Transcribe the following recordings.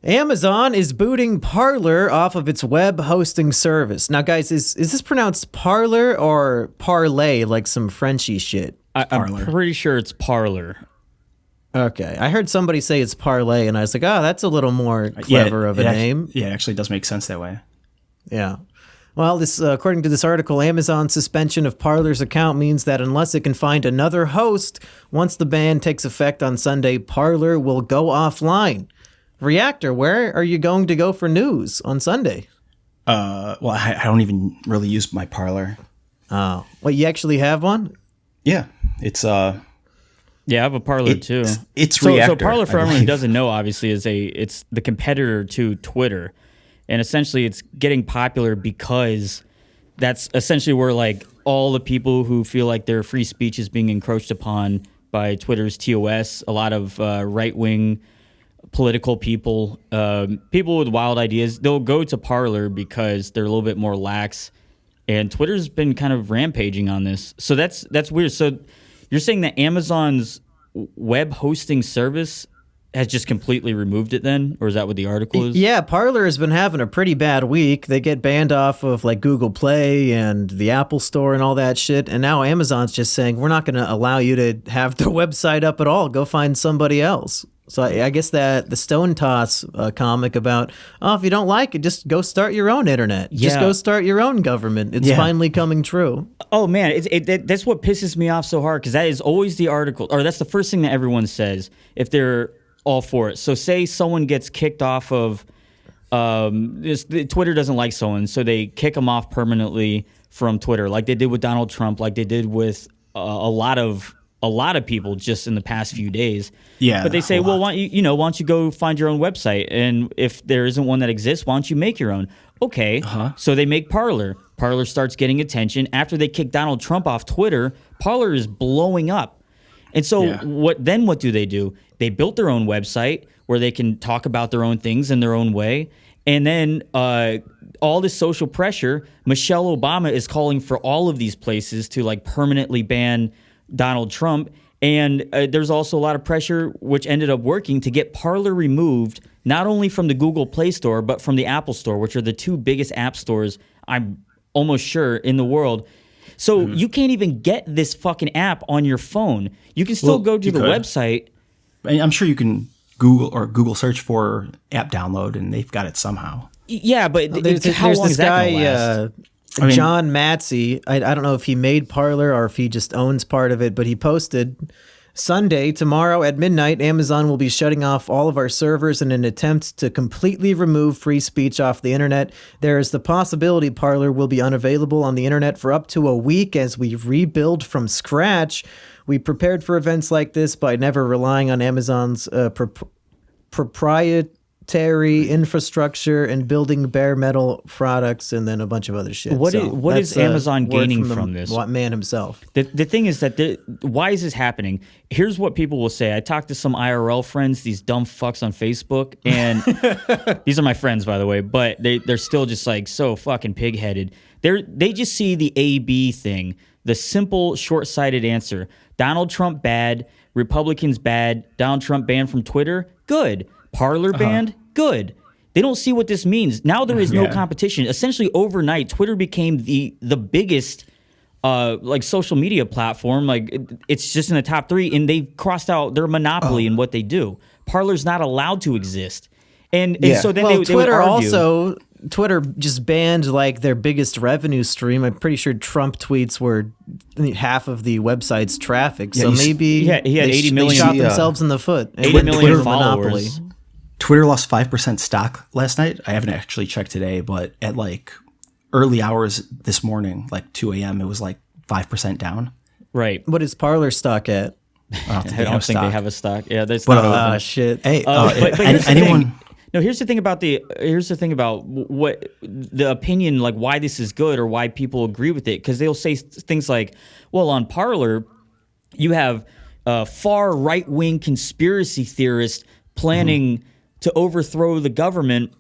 Amazon is booting Parler off of its web hosting service. Now, guys, is this pronounced Parler or parlay, like some Frenchy shit? I'm pretty sure it's Parler. Okay, I heard somebody say it's parlay, and I was like, oh, that's a little more clever of a name. Yeah, it actually does make sense that way. Yeah. Well, this according to this article, Amazon's suspension of Parler's account means that unless it can find another host, once the ban takes effect on Sunday, Parler will go offline. Reactor, where are you going to go for news on Sunday? Well, I don't even really use my Parler. Oh, well, you actually have one? Yeah, it's Yeah, I have a Parler too. It's So Reactor. Parler, for everyone who doesn't know, obviously, it's the competitor to Twitter, and essentially it's getting popular because that's essentially where like all the people who feel like their free speech is being encroached upon by Twitter's TOS, a lot of right wing political people, people with wild ideas, they'll go to Parler because they're a little bit more lax, and Twitter's been kind of rampaging on this. So that's weird. So you're saying that Amazon's web hosting service has just completely removed it then? Or is that what the article is? Yeah, Parler has been having a pretty bad week. They get banned off of like Google Play and the Apple Store and all that shit. And now Amazon's just saying, we're not going to allow you to have the website up at all. Go find somebody else. So I guess that the Stone Toss comic about, oh, if you don't like it, just go start your own internet. Just Yeah. go start your own government. It's finally coming true. Oh man, that's what pisses me off so hard, because that is always the article, or that's the first thing that everyone says if they're all for it. So say someone gets kicked off of Twitter doesn't like someone, so they kick them off permanently from Twitter, like they did with Donald Trump, like they did with a lot of people just in the past few days. Yeah, but they say, well, why don't you go find your own website? And if there isn't one that exists, why don't you make your own? Okay, so they make Parler. Parler starts getting attention. After they kick Donald Trump off Twitter, Parler is blowing up. And so what do? They built their own website where they can talk about their own things in their own way. And then all this social pressure, Michelle Obama is calling for all of these places to like permanently ban Donald Trump. And there's also a lot of pressure, which ended up working, to get Parler removed, not only from the Google Play Store, but from the Apple Store, which are the two biggest app stores, I'm almost sure, in the world. So you can't even get this fucking app on your phone. You can still go to the website. I'm sure you can Google search for app download, and they've got it somehow. Yeah, but how long is that going to last? John Matsey, I don't know if he made Parler or if he just owns part of it, but he posted, Sunday, tomorrow at midnight, Amazon will be shutting off all of our servers in an attempt to completely remove free speech off the internet. There is the possibility Parler will be unavailable on the internet for up to a week as we rebuild from scratch. We prepared for events like this by never relying on Amazon's proprietary infrastructure and building bare metal products, and then a bunch of other shit. What is Amazon gaining from this? Man himself. The thing is that why is this happening? Here's what people will say. I talked to some IRL friends, these dumb fucks on Facebook, and these are my friends, by the way, but they're still just like so fucking pig-headed. They just see the A-B thing, the simple, short-sighted answer. Donald Trump bad, Republicans bad, Donald Trump banned from Twitter, good. Parler banned, good. They don't see what this means. Now there is no competition. Essentially, overnight, Twitter became the biggest like social media platform. Like it's just in the top 3, and they've crossed out their monopoly in what they do. Parler's not allowed to exist, and so then they would argue. Twitter just banned like their biggest revenue stream. I'm pretty sure Trump tweets were half of the website's traffic. So maybe he had 80 million. They shot themselves in the foot. 80 million followers. Twitter lost 5% stock last night. I haven't actually checked today, but at like early hours this morning, like 2 a.m., it was like 5% down. Right. What is Parler stock at? I don't think they have a stock. Yeah, there's shit. Hey, but anyone? No, here's the thing about what the opinion, like why this is good or why people agree with it, because they'll say things like, well, on Parler, you have far right-wing conspiracy theorists planning to overthrow the government,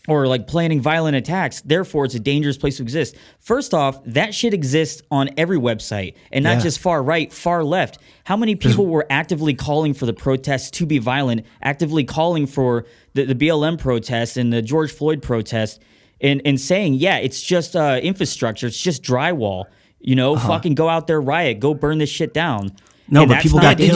or like planning violent attacks. Therefore, it's a dangerous place to exist. First off, that shit exists on every website, and not just far right, far left. How many people were actively calling for the protests to be violent, actively calling for the BLM protests and the George Floyd protests, and saying, yeah, it's just infrastructure, it's just drywall. Fucking go out there, riot, go burn this shit down. No, but people got killed.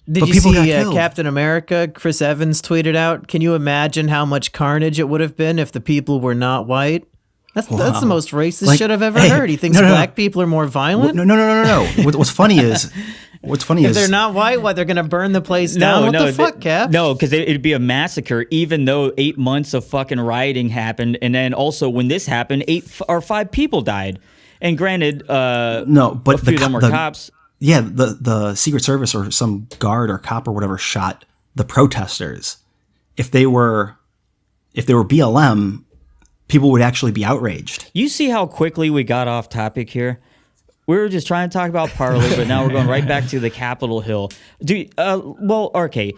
Did you see Captain America? Chris Evans tweeted out, "Can you imagine how much carnage it would have been if the people were not white?" That's the most racist shit I've ever heard. He thinks black people are more violent. No. What's funny is if they're not white, what, they're gonna burn the place down? What the fuck, Cap? No, because it'd be a massacre. Even though 8 months of fucking rioting happened, and then also when this happened, 5 people died. And granted, a few of them were cops. Yeah, the Secret Service or some guard or cop or whatever shot the protesters. If they were BLM, people would actually be outraged. You see how quickly we got off topic here? We were just trying to talk about Parler, but now we're going right back to the Capitol Hill. Okay.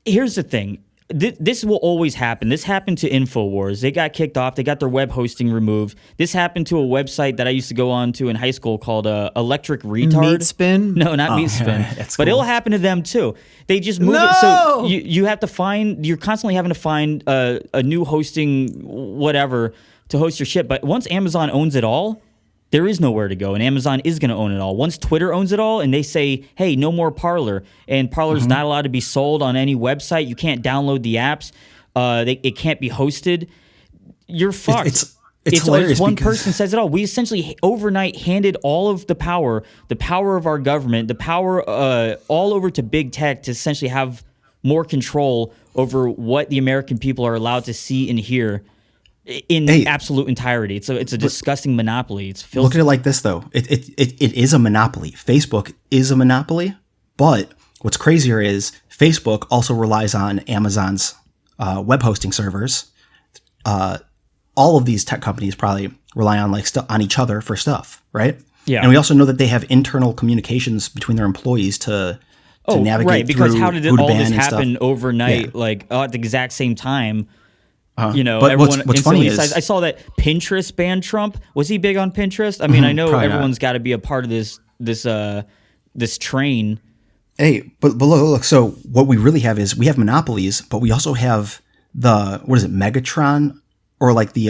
Here's the thing. This will always happen. This happened to InfoWars. They got kicked off. They got their web hosting removed. This happened to a website that I used to go on to in high school called Electric Retard. Meatspin? No, not Meatspin. But cool. It'll happen to them too. They just move it. So you have to find, you're constantly having to find a new hosting whatever to host your shit. But once Amazon owns it all, there is nowhere to go, and Amazon is going to own it all. Once Twitter owns it all, and they say, hey, no more Parler, and Parler's not allowed to be sold on any website, you can't download the apps, it can't be hosted, you're fucked. It's hilarious. One person says it all. We essentially overnight handed all of the power of our government, the power all over to big tech to essentially have more control over what the American people are allowed to see and hear in absolute entirety. It's a disgusting monopoly. It's filthy. Look at it like this, though. It is a monopoly. Facebook is a monopoly, but what's crazier is Facebook also relies on Amazon's web hosting servers. All of these tech companies probably rely on on each other for stuff, right? Yeah. And we also know that they have internal communications between their employees to navigate right, because how did all this happen overnight, at the exact same time? But everyone what's funny is I saw that Pinterest banned Trump. Was he big on Pinterest? I mean, I know everyone's got to be a part of this train. Hey, but look. So what we really have is we have monopolies, but we also have Megatron, or like the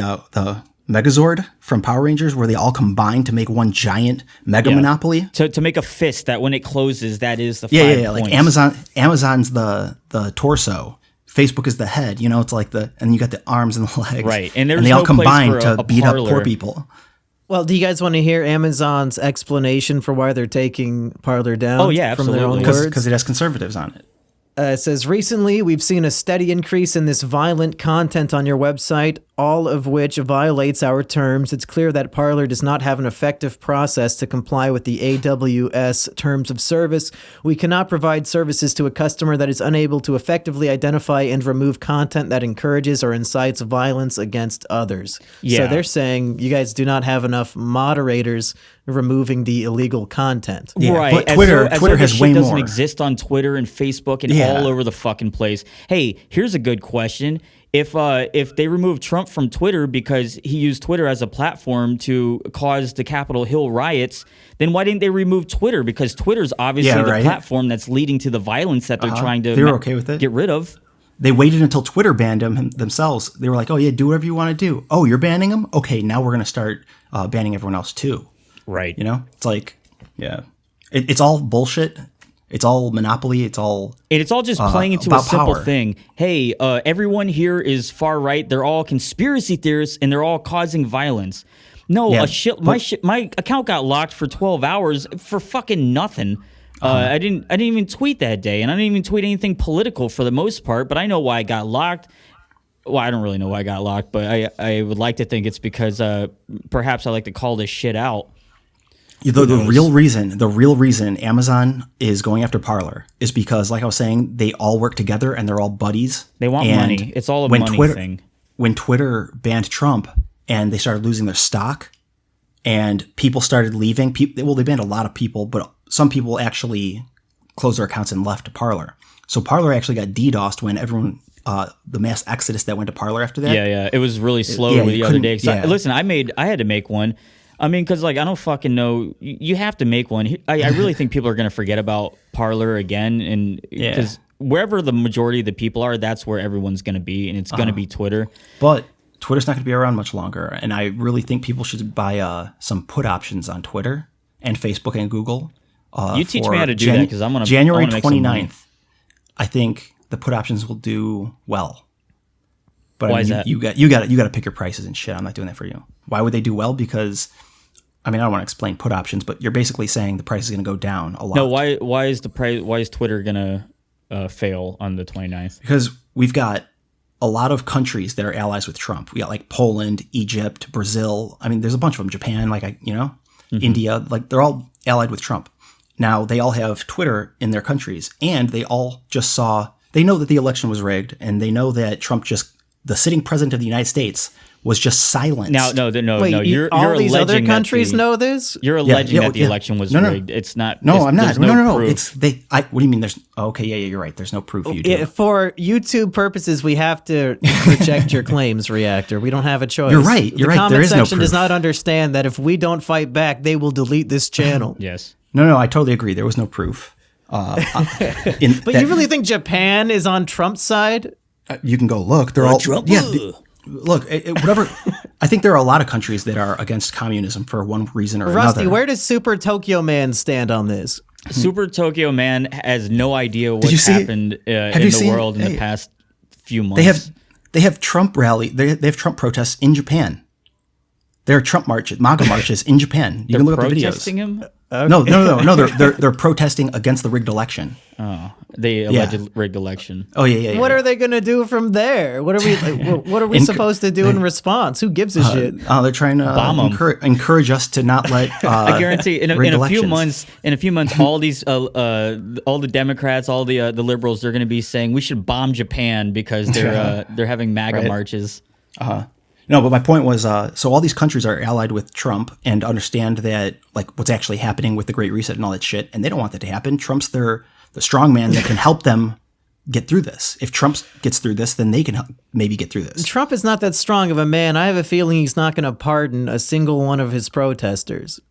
Megazord from Power Rangers, where they all combine to make one giant mega monopoly. To make a fist that when it closes, that is the 5 points. Like Amazon's the torso. Facebook is the head, it's like and you got the arms and the legs. Right. And they all combine to beat up poor people. Well, do you guys want to hear Amazon's explanation for why they're taking Parler down? Oh, yeah, from their own absolutely. words? Because it has conservatives on it. It says, recently, we've seen a steady increase in this violent content on your website, all of which violates our terms. It's clear that Parler does not have an effective process to comply with the AWS terms of service. We cannot provide services to a customer that is unable to effectively identify and remove content that encourages or incites violence against others. Yeah. So they're saying you guys do not have enough moderators removing the illegal content. Yeah, right. But Twitter has way more. Doesn't exist on Twitter and Facebook and all over the fucking place. Hey, here's a good question. If they remove Trump from Twitter because he used Twitter as a platform to cause the Capitol Hill riots, then why didn't they remove Twitter? Because Twitter's obviously the platform that's leading to the violence that they're trying to okay with it. Get rid of. They waited until Twitter banned him themselves. They were like, oh, yeah, do whatever you want to do. Oh, you're banning him? Okay, now we're going to start banning everyone else too. Right. It's like, it's all bullshit. It's all monopoly. It's all just playing into a simple power. thing. Hey, everyone here is far right. They're all conspiracy theorists and they're all causing violence. No, my account got locked for 12 hours for fucking nothing. I didn't even tweet that day, and I didn't even tweet anything political for the most part. But I know why I got locked. Well, I don't really know why I got locked, but I would like to think it's because perhaps I like to call this shit out. The real reason Amazon is going after Parler is because, like I was saying, they all work together and they're all buddies. They want money. It's all a money thing. When Twitter banned Trump and they started losing their stock and people started leaving, they banned a lot of people, but some people actually closed their accounts and left Parler. So Parler actually got DDoSed when everyone the mass exodus that went to Parler after that. Yeah. It was really slow yeah, the you other couldn't- day. 'Cause yeah. listen, I had to make one. I mean, because like I don't fucking know. You have to make one. I really think people are gonna forget about Parler again, and because wherever the majority of the people are, that's where everyone's gonna be, and it's gonna be Twitter. But Twitter's not going to be around much longer, and I really think people should buy some put options on Twitter and Facebook and Google. You teach me how to do that because I'm gonna January I wanna make some money. 29th. I think the put options will do well. But Why I is mean, that? you got to pick your prices and shit. I'm not doing that for you. Why would they do well? Because I mean, I don't want to explain put options, but you're basically saying the price is going to go down a lot. No, why is the price? Why is Twitter gonna fail on the 29th? Because we've got a lot of countries that are allies with Trump. We got like Poland, Egypt, Brazil. I mean, there's a bunch of them. Japan, India, like they're all allied with Trump. Now they all have Twitter in their countries, and they all just they know that the election was rigged, and they know that Trump the sitting president of the United States was just silenced. Wait, You're all these other alleging that countries know this? You're alleging that the election was rigged. It's not. No, I'm not. there's No. proof. It's what do you mean? There's okay. Yeah, you're right. There's no proof. You do. For YouTube purposes, we have to reject your claims, Reactor. We don't have a choice. You're right. You're the right. comment There is no section does proof. not understand that if we don't fight back, they will delete this channel. Yes. No, I totally agree. There was no proof. But you really think Japan is on Trump's side? You can go look. They're all Trump. Look, whatever. I think there are a lot of countries that are against communism for one reason or Rusty, another. where does Super Tokyo Man stand on this? Super Tokyo Man has no idea you what's see- happened in you the seen- world in hey, the past few months. They have Trump rally. They have Trump protests in Japan. There are Trump marches, MAGA marches in Japan. You can look up the videos. protesting him. No. They're protesting against the rigged election. The alleged rigged election. Oh yeah. What are they going to do from there? What are we supposed to do in response? Who gives a shit? They're trying to Bomb 'em. encourage us to not let. I guarantee in rigged a few elections. months, all these all the Democrats, all the liberals, they're going to be saying we should bomb Japan because they're having MAGA marches. No, but my point was, so all these countries are allied with Trump and understand that, like, what's actually happening with the Great Reset and all that shit, and they don't want that to happen. Trump's the strong man that can help them get through this. If Trump gets through this, then they can maybe get through this. Trump is not that strong of a man. I have a feeling he's not going to pardon a single one of his protesters.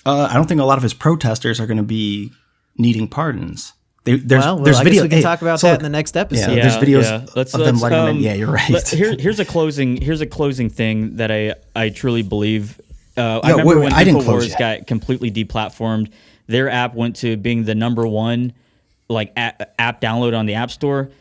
I don't think a lot of his protesters are going to be needing pardons. There's I guess video. we can talk about that in the next episode. Yeah, there's videos of them letting them in. Yeah, you're right. Here's a closing thing that I truly believe. I Yeah, remember when I didn't close InfoWars yet. got completely deplatformed. Their app went to being the number one app download on the App Store.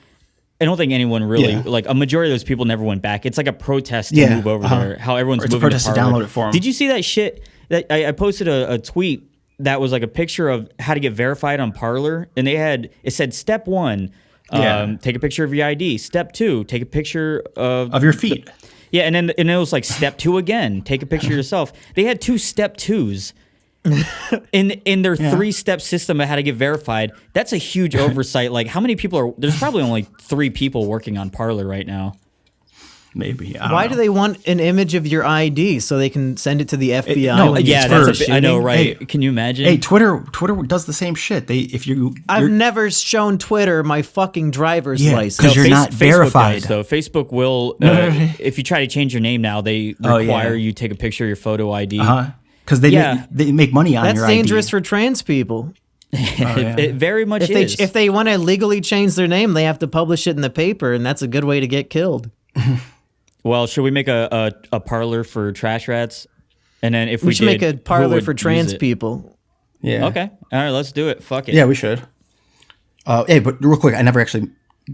I don't think anyone really a majority of those people never went back. It's like a protest to move over there. How everyone's It's a moving protest to Parler. download it for 'em. Did you see that shit? That I posted a tweet that was like a picture of how to get verified on Parler, and it said step 1, take a picture of your ID. Step 2, take a picture of your feet. And then it was like step 2 again, take a picture of yourself. They had 2 step 2s in their 3-step system of how to get verified. That's a huge oversight. Like, how many people are? There's probably only 3 people working on Parler right now. Maybe. Why do they want an image of your ID so they can send it to the FBI? no, when yeah, you that's start I know, shooting? right? Hey, Can you imagine? Hey, Twitter does the same shit. I've never shown Twitter my fucking driver's license. 'cause you're not verified. Facebook does, though. Facebook will, if you try to change your name now, they require you take a picture of your photo ID. Because they make money on That's your dangerous ID. for trans people. It very much If is. if they want to legally change their name, they have to publish it in the paper, and that's a good way to get killed. Well, should we make a Parler for TrashRats? And then if We should make a who parlor would for use trans it? people. Yeah. Okay. All right, let's do it. Fuck it. Yeah, we should. Hey, but real quick, I never actually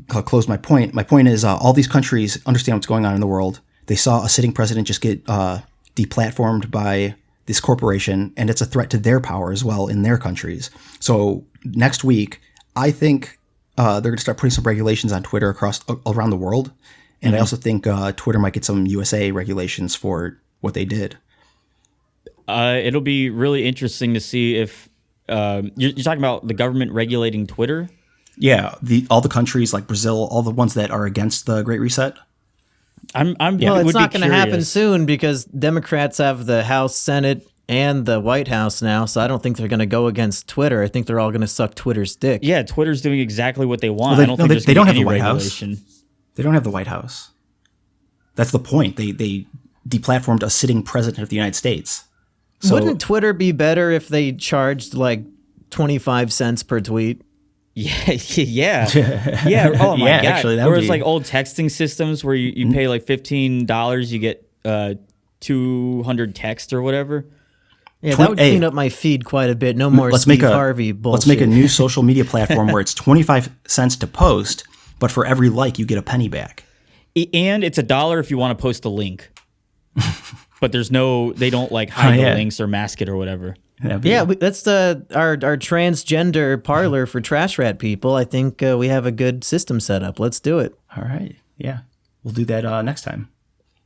closed my point. My point is all these countries understand what's going on in the world. They saw a sitting president just get deplatformed by this corporation, and it's a threat to their power as well in their countries. So next week, I think they're going to start putting some regulations on Twitter around the world. And I also think Twitter might get some USA regulations for what they did. It'll be really interesting to see if you're talking about the government regulating Twitter. Yeah, all the countries like Brazil, all the ones that are against the Great Reset. Well, it's not going to happen soon because Democrats have the House, Senate, and the White House now, so I don't think they're going to go against Twitter. I think they're all going to suck Twitter's dick. Yeah, Twitter's doing exactly what they want. Well, I don't think there's they gonna don't be have any the White regulation. House. They don't have the White House. That's the point. They deplatformed a sitting president of the United States. So, Wouldn't Twitter be better if they charged like 25 cents per tweet? Yeah, yeah. Oh my Yeah, god! actually, that or would it's be- like old texting systems where you pay like $15, you get 200 text or whatever. Yeah, that would Hey, clean up my feed quite a bit. No more Steve Harvey bullshit. Let's make a new social media platform where it's 25 cents to post, but for every like you get a penny back. And it's $1 if you want to post a link. But they don't like hide the links or mask it or whatever. That's our transgender parlor for trash rat people. I think we have a good system set up. Let's do it. All right. Yeah. We'll do that next time.